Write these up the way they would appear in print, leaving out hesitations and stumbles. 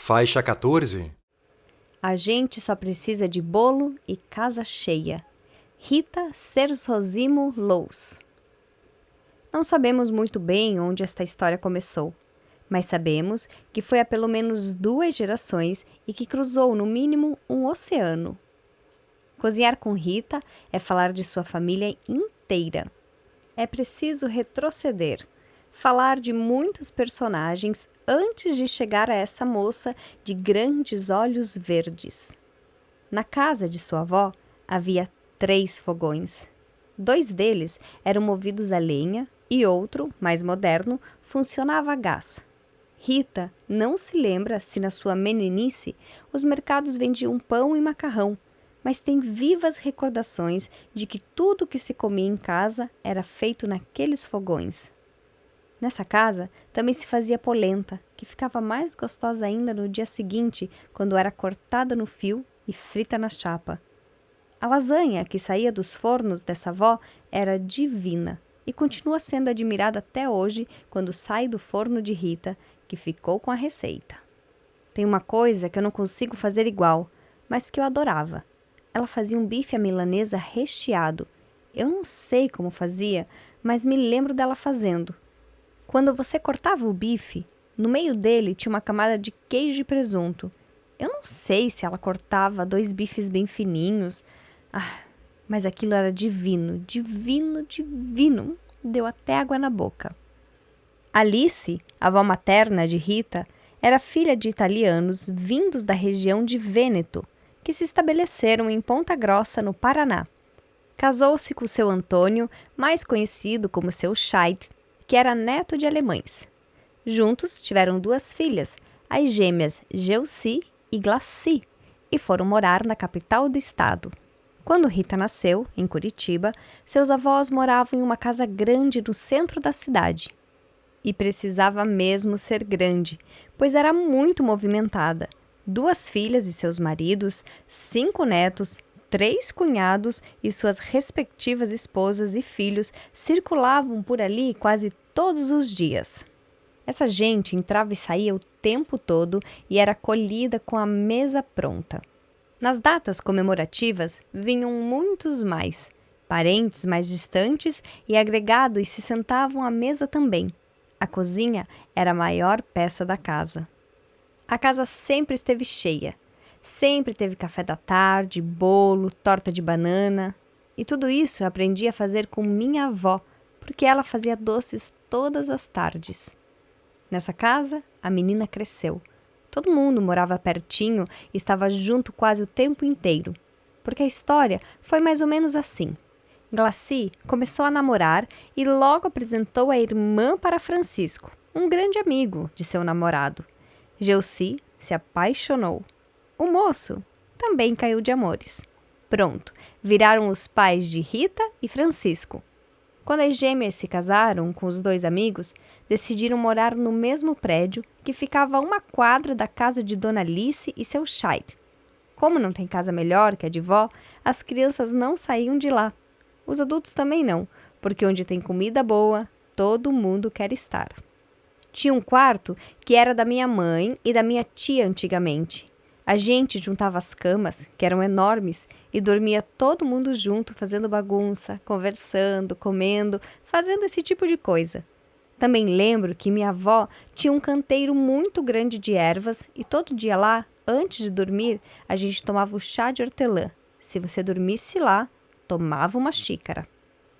Faixa 14. A gente só precisa de bolo e casa cheia. Rita Sersosimo Lous. Não sabemos muito bem onde esta história começou, mas sabemos que foi há pelo menos 2 gerações e que cruzou no mínimo um oceano. Cozinhar com Rita é falar de sua família inteira. É preciso retroceder, falar de muitos personagens antes de chegar a essa moça de grandes olhos verdes. Na casa de sua avó havia 3 fogões. 2 deles eram movidos a lenha e outro, mais moderno, funcionava a gás. Rita não se lembra se na sua meninice os mercados vendiam pão e macarrão, mas tem vivas recordações de que tudo que se comia em casa era feito naqueles fogões. Nessa casa também se fazia polenta, que ficava mais gostosa ainda no dia seguinte, quando era cortada no fio e frita na chapa. A lasanha que saía dos fornos dessa avó era divina e continua sendo admirada até hoje quando sai do forno de Rita, que ficou com a receita. Tem uma coisa que eu não consigo fazer igual, mas que eu adorava. Ela fazia um bife à milanesa recheado. Eu não sei como fazia, mas me lembro dela fazendo. Quando você cortava o bife, no meio dele tinha uma camada de queijo e presunto. Eu não sei se ela cortava 2 bifes bem fininhos. Mas aquilo era divino, divino, divino. Deu até água na boca. Alice, avó materna de Rita, era filha de italianos vindos da região de Vêneto, que se estabeleceram em Ponta Grossa, no Paraná. Casou-se com seu Antônio, mais conhecido como seu Scheid, que era neto de alemães. Juntos tiveram 2 filhas, as gêmeas Geuci e Glaci, e foram morar na capital do estado. Quando Rita nasceu, em Curitiba, seus avós moravam em uma casa grande no centro da cidade. E precisava mesmo ser grande, pois era muito movimentada. 2 filhas e seus maridos, 5 netos, 3 cunhados e suas respectivas esposas e filhos circulavam por ali quase todos os dias. Essa gente entrava e saía o tempo todo e era acolhida com a mesa pronta. Nas datas comemorativas vinham muitos mais. Parentes mais distantes e agregados se sentavam à mesa também. A cozinha era a maior peça da casa. A casa sempre esteve cheia. Sempre teve café da tarde, bolo, torta de banana. E tudo isso eu aprendi a fazer com minha avó, porque ela fazia doces todas as tardes. Nessa casa, a menina cresceu. Todo mundo morava pertinho e estava junto quase o tempo inteiro. Porque a história foi mais ou menos assim. Glaci começou a namorar e logo apresentou a irmã para Francisco, um grande amigo de seu namorado. Geuci se apaixonou. O moço também caiu de amores. Pronto, viraram os pais de Rita e Francisco. Quando as gêmeas se casaram com os 2 amigos, decidiram morar no mesmo prédio que ficava a 1 quadra da casa de Dona Alice e seu Scheid. Como não tem casa melhor que a de vó, as crianças não saíam de lá. Os adultos também não, porque onde tem comida boa, todo mundo quer estar. Tinha um quarto que era da minha mãe e da minha tia antigamente. A gente juntava as camas, que eram enormes, e dormia todo mundo junto, fazendo bagunça, conversando, comendo, fazendo esse tipo de coisa. Também lembro que minha avó tinha um canteiro muito grande de ervas e todo dia lá, antes de dormir, a gente tomava o chá de hortelã. Se você dormisse lá, tomava uma xícara.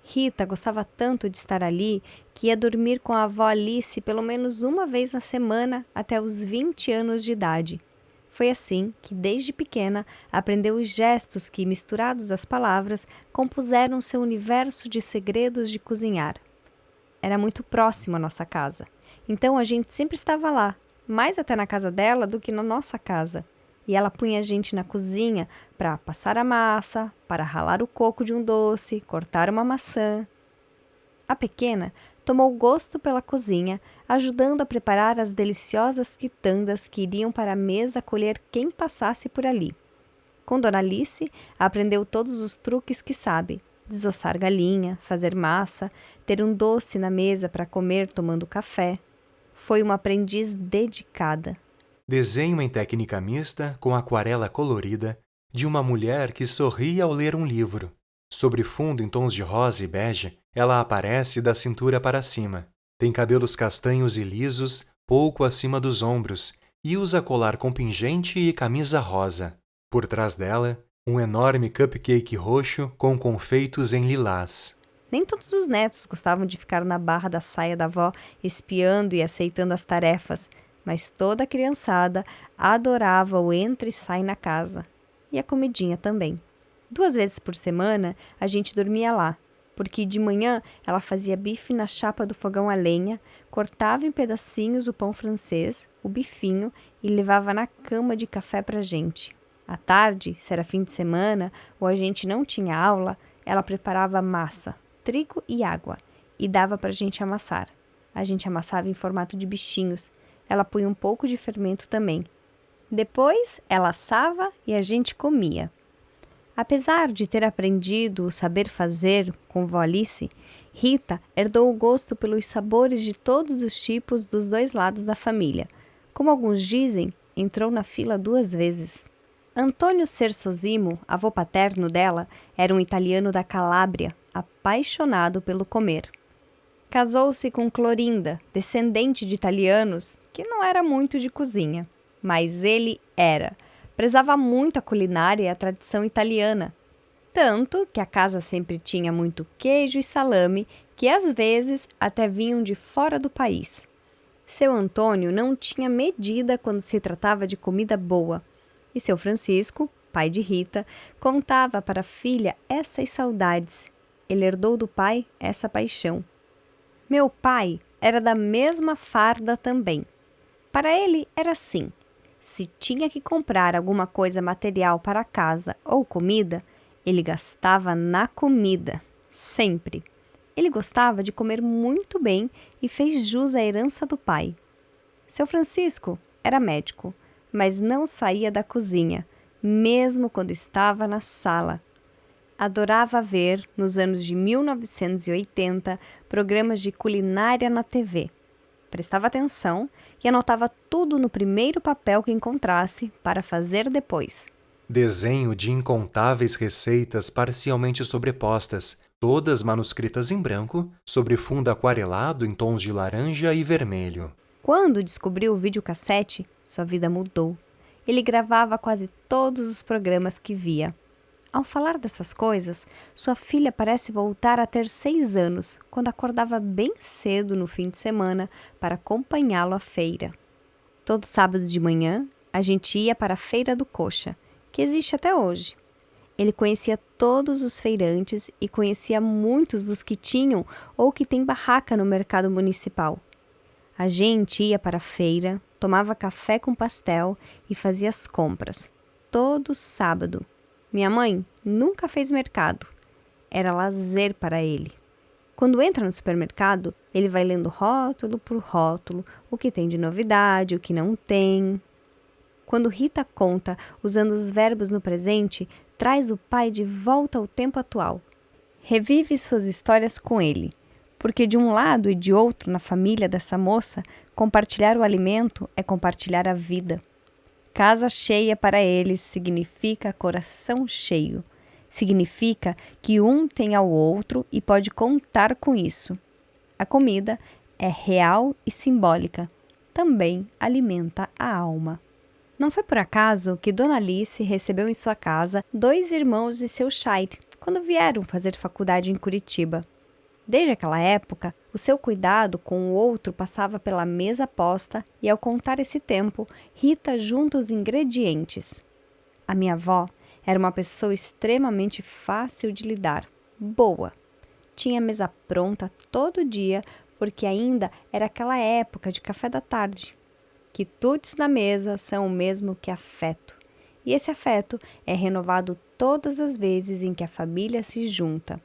Rita gostava tanto de estar ali que ia dormir com a avó Alice pelo menos 1 vez na semana até os 20 anos de idade. Foi assim que, desde pequena, aprendeu os gestos que, misturados às palavras, compuseram seu universo de segredos de cozinhar. Era muito próximo à nossa casa, então a gente sempre estava lá, mais até na casa dela do que na nossa casa. E ela punha a gente na cozinha para passar a massa, para ralar o coco de um doce, cortar uma maçã. A pequena tomou gosto pela cozinha, ajudando a preparar as deliciosas quitandas que iriam para a mesa acolher quem passasse por ali. Com Dona Alice, aprendeu todos os truques que sabe: desossar galinha, fazer massa, ter um doce na mesa para comer tomando café. Foi uma aprendiz dedicada. Desenho em técnica mista com aquarela colorida de uma mulher que sorri ao ler um livro. Sobre fundo em tons de rosa e bege, ela aparece da cintura para cima. Tem cabelos castanhos e lisos, pouco acima dos ombros, e usa colar com pingente e camisa rosa. Por trás dela, um enorme cupcake roxo com confeitos em lilás. Nem todos os netos gostavam de ficar na barra da saia da avó, espiando e aceitando as tarefas, mas toda a criançada adorava o entra e sai na casa. E a comidinha também. 2 vezes por semana, a gente dormia lá, porque de manhã ela fazia bife na chapa do fogão a lenha, cortava em pedacinhos o pão francês, o bifinho, e levava na cama de café pra gente. À tarde, se era fim de semana ou a gente não tinha aula, ela preparava massa, trigo e água, e dava pra gente amassar. A gente amassava em formato de bichinhos. Ela punha um pouco de fermento também. Depois, ela assava e a gente comia. Apesar de ter aprendido o saber fazer com vó Alice, Rita herdou o gosto pelos sabores de todos os tipos dos 2 lados da família. Como alguns dizem, entrou na fila 2 vezes. Antônio Sersosimo, avô paterno dela, era um italiano da Calábria, apaixonado pelo comer. Casou-se com Clorinda, descendente de italianos, que não era muito de cozinha, mas ele era. Prezava muito a culinária e a tradição italiana, tanto que a casa sempre tinha muito queijo e salame, que às vezes até vinham de fora do país. Seu Antônio não tinha medida quando se tratava de comida boa, e seu Francisco, pai de Rita, contava para a filha essas saudades. Ele herdou do pai essa paixão. Meu pai era da mesma farda também. Para ele era assim: se tinha que comprar alguma coisa material para casa ou comida, ele gastava na comida, sempre. Ele gostava de comer muito bem e fez jus à herança do pai. Seu Francisco era médico, mas não saía da cozinha, mesmo quando estava na sala. Adorava ver, nos anos de 1980, programas de culinária na TV. Prestava atenção e anotava tudo no primeiro papel que encontrasse para fazer depois. Desenho de incontáveis receitas parcialmente sobrepostas, todas manuscritas em branco, sobre fundo aquarelado em tons de laranja e vermelho. Quando descobriu o videocassete, sua vida mudou. Ele gravava quase todos os programas que via. Ao falar dessas coisas, sua filha parece voltar a ter 6 anos, quando acordava bem cedo no fim de semana para acompanhá-lo à feira. Todo sábado de manhã, a gente ia para a Feira do Coxa, que existe até hoje. Ele conhecia todos os feirantes e conhecia muitos dos que tinham ou que têm barraca no mercado municipal. A gente ia para a feira, tomava café com pastel e fazia as compras, todo sábado. Minha mãe nunca fez mercado. Era lazer para ele. Quando entra no supermercado, ele vai lendo rótulo por rótulo, o que tem de novidade, o que não tem. Quando Rita conta, usando os verbos no presente, traz o pai de volta ao tempo atual. Revive suas histórias com ele, porque de um lado e de outro na família dessa moça, compartilhar o alimento é compartilhar a vida. Casa cheia para eles significa coração cheio. Significa que um tem ao outro e pode contar com isso. A comida é real e simbólica. Também alimenta a alma. Não foi por acaso que Dona Alice recebeu em sua casa 2 irmãos de seu Scheid, quando vieram fazer faculdade em Curitiba. Desde aquela época, o seu cuidado com o outro passava pela mesa posta e, ao contar esse tempo, Rita junta os ingredientes. A minha avó era uma pessoa extremamente fácil de lidar, boa. Tinha a mesa pronta todo dia, porque ainda era aquela época de café da tarde. Quitutes na mesa são o mesmo que afeto, e esse afeto é renovado todas as vezes em que a família se junta.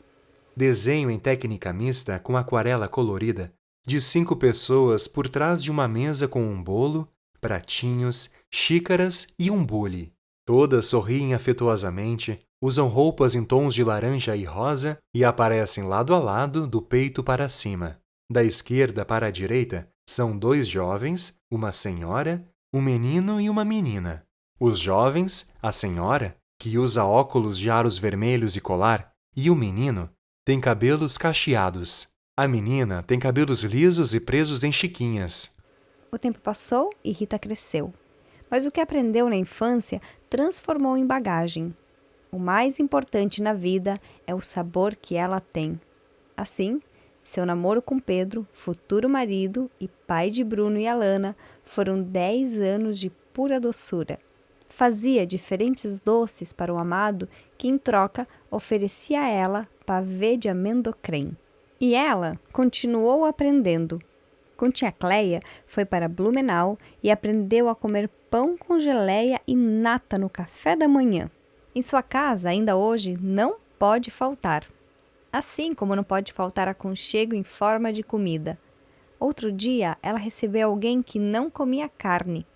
Desenho em técnica mista com aquarela colorida de 5 pessoas por trás de uma mesa com um bolo, pratinhos, xícaras e um bule. Todas sorriem afetuosamente, usam roupas em tons de laranja e rosa e aparecem lado a lado do peito para cima. Da esquerda para a direita são 2 jovens, uma senhora um menino e uma menina. Os jovens, a senhora, que usa óculos de aros vermelhos e colar, e o menino, têm cabelos cacheados. A menina tem cabelos lisos e presos em chiquinhas. O tempo passou e Rita cresceu. Mas o que aprendeu na infância transformou em bagagem. O mais importante na vida é o sabor que ela tem. Assim, seu namoro com Pedro, futuro marido e pai de Bruno e Alana, foram 10 anos de pura doçura. Fazia diferentes doces para o amado, que em troca oferecia a ela pavê de amendocrem. E ela continuou aprendendo. Com tia Cleia, foi para Blumenau e aprendeu a comer pão com geleia e nata no café da manhã. Em sua casa, ainda hoje, não pode faltar. Assim como não pode faltar aconchego em forma de comida. Outro dia, ela recebeu alguém que não comia carne.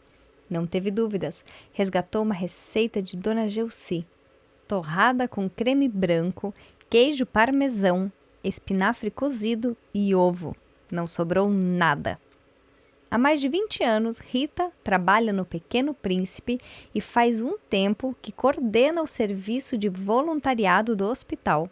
Não teve dúvidas, resgatou uma receita de Dona Geuci. Torrada com creme branco, queijo parmesão, espinafre cozido e ovo. Não sobrou nada. Há mais de 20 anos, Rita trabalha no Pequeno Príncipe e faz um tempo que coordena o serviço de voluntariado do hospital.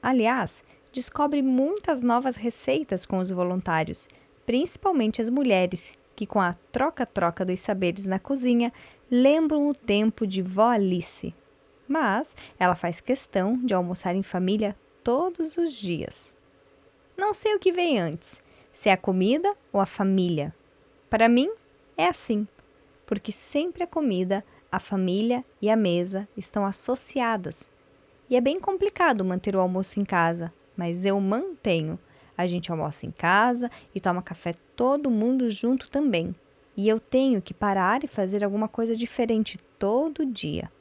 Aliás, descobre muitas novas receitas com os voluntários, principalmente as mulheres, que com a troca-troca dos saberes na cozinha, lembram o tempo de vó Alice. Mas ela faz questão de almoçar em família todos os dias. Não sei o que vem antes, se é a comida ou a família. Para mim, é assim, porque sempre a comida, a família e a mesa estão associadas. E é bem complicado manter o almoço em casa, mas eu mantenho. A gente almoça em casa e toma café todo mundo junto também. E eu tenho que parar e fazer alguma coisa diferente todo dia.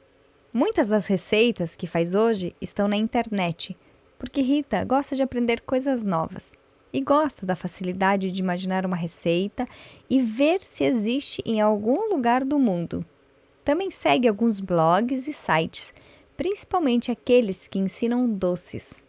Muitas das receitas que faz hoje estão na internet, porque Rita gosta de aprender coisas novas e gosta da facilidade de imaginar uma receita e ver se existe em algum lugar do mundo. Também segue alguns blogs e sites, principalmente aqueles que ensinam doces.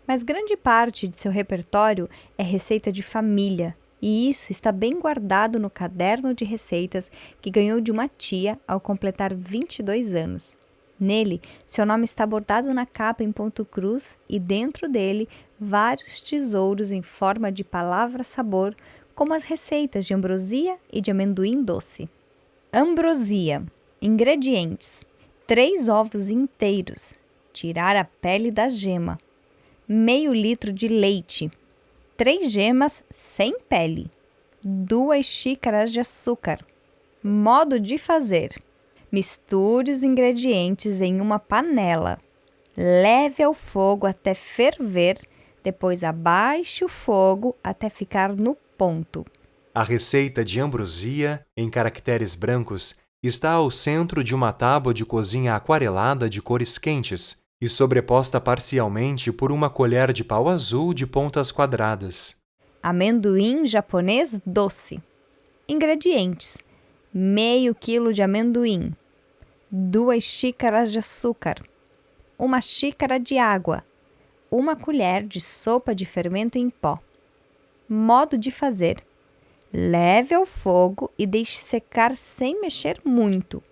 Mas grande parte de seu repertório é receita de família, e isso está bem guardado no caderno de receitas que ganhou de uma tia ao completar 22 anos. Nele, seu nome está bordado na capa em ponto cruz e dentro dele vários tesouros em forma de palavra-sabor, como as receitas de ambrosia e de amendoim doce. Ambrosia. Ingredientes: 3 ovos inteiros, tirar a pele da gema, meio litro de leite, 3 gemas sem pele, 2 xícaras de açúcar. Modo de fazer: misture os ingredientes em uma panela, leve ao fogo até ferver, depois abaixe o fogo até ficar no ponto. A receita de ambrosia, em caracteres brancos, está ao centro de uma tábua de cozinha aquarelada de cores quentes e sobreposta parcialmente por uma colher de pau azul de pontas quadradas. Amendoim japonês doce. Ingredientes: meio quilo de amendoim, 2 xícaras de açúcar, 1 xícara de água, 1 colher de sopa de fermento em pó. Modo de fazer: leve ao fogo e deixe secar sem mexer muito.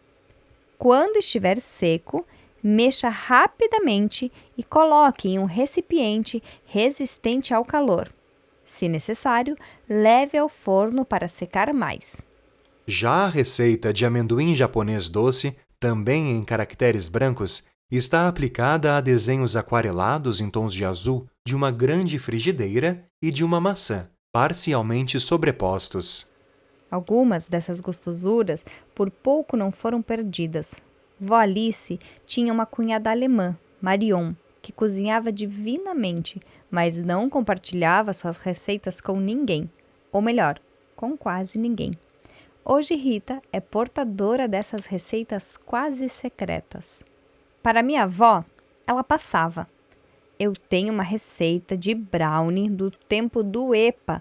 Quando estiver seco, mexa rapidamente e coloque em um recipiente resistente ao calor. Se necessário, leve ao forno para secar mais. Já a receita de amendoim japonês doce, também em caracteres brancos, está aplicada a desenhos aquarelados em tons de azul de uma grande frigideira e de uma maçã, parcialmente sobrepostos. Algumas dessas gostosuras por pouco não foram perdidas. Vó Alice tinha uma cunhada alemã, Marion, que cozinhava divinamente, mas não compartilhava suas receitas com ninguém, ou melhor, com quase ninguém. Hoje Rita é portadora dessas receitas quase secretas. Para minha avó, ela passava: eu tenho uma receita de brownie do tempo do EPA,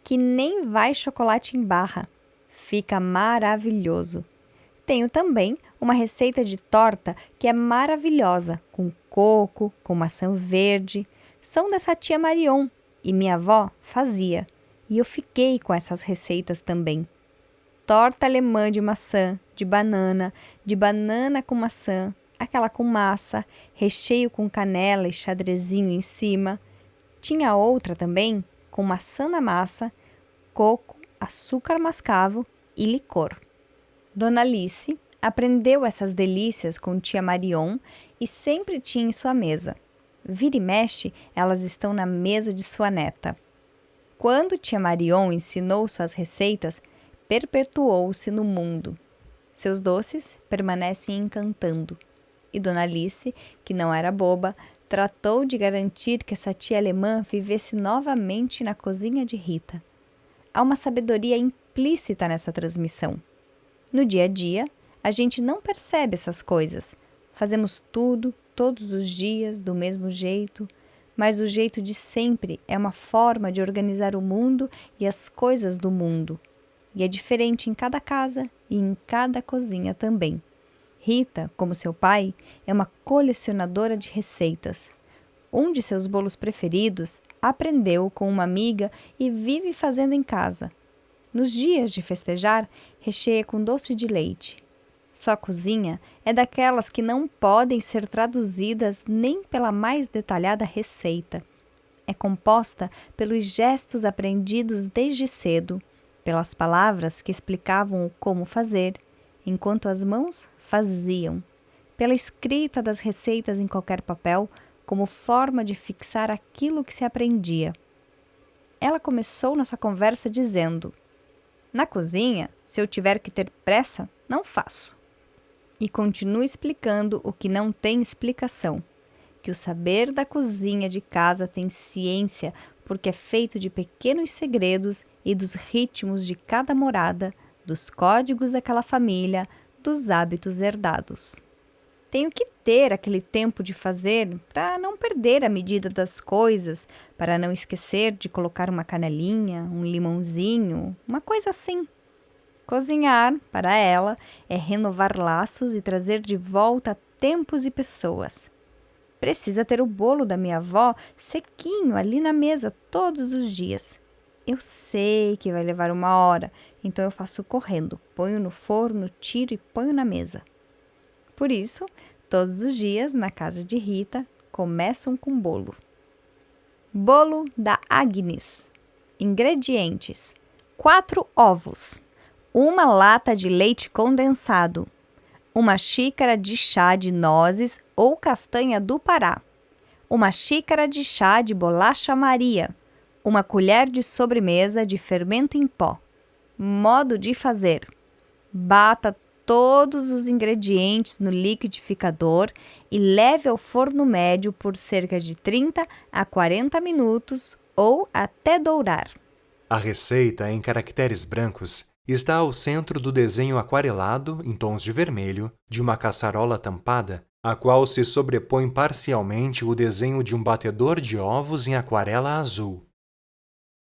que nem vai chocolate em barra. Fica maravilhoso. Tenho também uma receita de torta que é maravilhosa, com coco, com maçã verde. São dessa tia Marion e minha avó fazia. E eu fiquei com essas receitas também. torta alemã de maçã, de banana com maçã, aquela com massa, recheio com canela e xadrezinho em cima. Tinha outra também com maçã na massa, coco, açúcar mascavo e licor. Dona Alice aprendeu essas delícias com tia Marion e sempre tinha em sua mesa. Vira e mexe, elas estão na mesa de sua neta. Quando tia Marion ensinou suas receitas, perpetuou-se no mundo. Seus doces permanecem encantando. E Dona Alice, que não era boba, tratou de garantir que essa tia alemã vivesse novamente na cozinha de Rita. Há uma sabedoria implícita nessa transmissão. No dia a dia, a gente não percebe essas coisas. Fazemos tudo, todos os dias, do mesmo jeito, mas o jeito de sempre é uma forma de organizar o mundo e as coisas do mundo. E é diferente em cada casa e em cada cozinha também. Rita, como seu pai, é uma colecionadora de receitas. Um de seus bolos preferidos aprendeu com uma amiga e vive fazendo em casa. Nos dias de festejar, recheia com doce de leite. Sua cozinha é daquelas que não podem ser traduzidas nem pela mais detalhada receita. É composta pelos gestos aprendidos desde cedo, pelas palavras que explicavam o como fazer, enquanto as mãos faziam, pela escrita das receitas em qualquer papel, como forma de fixar aquilo que se aprendia. Ela começou nossa conversa dizendo: "Na cozinha, se eu tiver que ter pressa, não faço." E continua explicando o que não tem explicação, que o saber da cozinha de casa tem ciência porque é feito de pequenos segredos e dos ritmos de cada morada, dos códigos daquela família, dos hábitos herdados. Tenho que ter aquele tempo de fazer para não perder a medida das coisas, para não esquecer de colocar uma canelinha, um limãozinho, uma coisa assim. Cozinhar, para ela, é renovar laços e trazer de volta tempos e pessoas. Precisa ter o bolo da minha avó sequinho ali na mesa todos os dias. Eu sei que vai levar 1 hora, então eu faço correndo, ponho no forno, tiro e ponho na mesa. Por isso, todos os dias, na casa de Rita, começam com bolo. Bolo da Agnes. Ingredientes: 4 ovos, 1 lata de leite condensado, 1 xícara de chá de nozes ou castanha do Pará, 1 xícara de chá de bolacha Maria, 1 colher de sobremesa de fermento em pó. Modo de fazer: bata todos os ingredientes no liquidificador e leve ao forno médio por cerca de 30 a 40 minutos ou até dourar. A receita, em caracteres brancos, está ao centro do desenho aquarelado, em tons de vermelho, de uma caçarola tampada, a qual se sobrepõe parcialmente o desenho de um batedor de ovos em aquarela azul.